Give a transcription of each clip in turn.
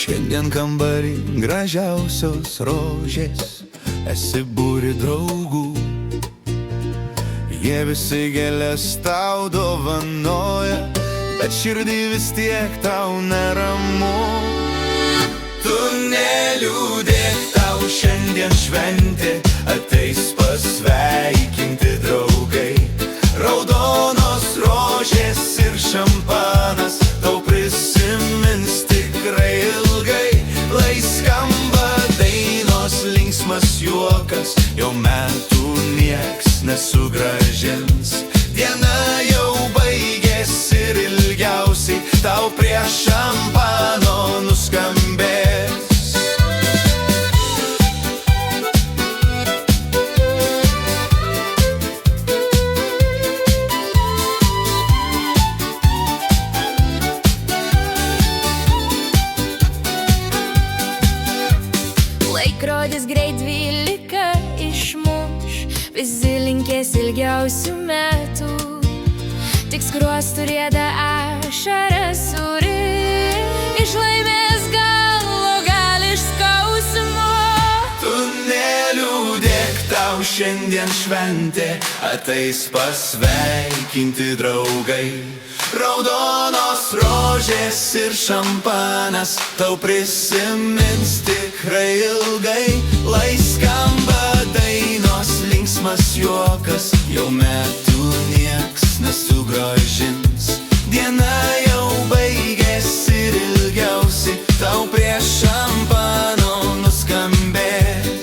Šiandien kambarį gražiausios rožės, esi būri draugų. Jie visi gėlės tau dovanoja, bet širdį vis tiek tau neramu. Tu neliūdėk, tau šiandien šventė, ateis pasveikinti draugai. Raudonos rožės ir šampanas tau prisimins tikrai ilgai. Lai skamba dainos, linksmas juokas, jau metų nieks nesugrąžins. Diena jau baigėsi ir ilgiausiai tau prie šampano nuskambės. Laikrodis greit 12 išmuš, visi linkės ilgiausių metų. Tik skruostų rieda ašaras suri, iš laimės galo gal iš skausmo. Tu neliūdėk, tau šiandien šventė, ateis pasveikinti draugai. Raudonos rožės ir šampanas tau prisimins tikrai ilgai. Lai skamba dainos, linksmas juokas, jau metų nieks nesugrąžins. Diena jau baigėsi ir ilgiausiai tau prie šampano nuskambės.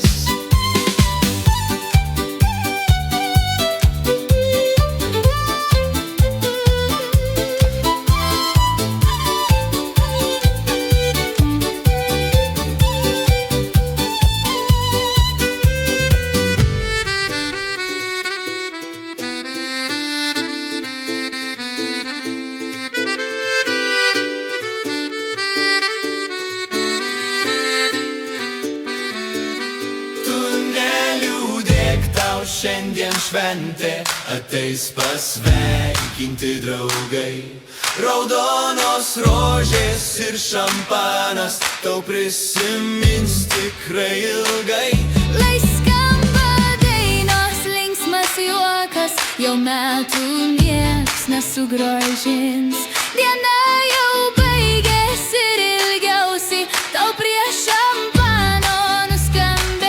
Šiandien šventė, ateis pasveikinti draugai. Raudonos rožės ir šampanas tau prisimins tikrai ilgai. Lai skamba dainos, linksmas juokas, jau metų nieks nesugrąžins. Diena jau baigėsi ir ilgiausiai tau prie šampano nuskambės.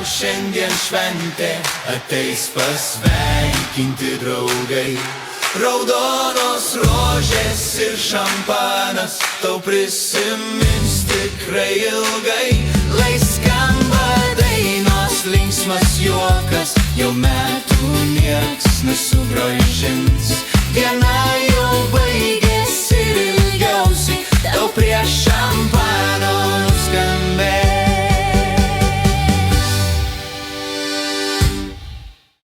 Šiandien šventė, ateis pasveikinti draugai. Raudonos rožės ir šampanas tau prisimins tikrai ilgai. Lai skamba dainos, linksmas juokas, jau metų nieks nesugrąžins. Diena jau baigėsi.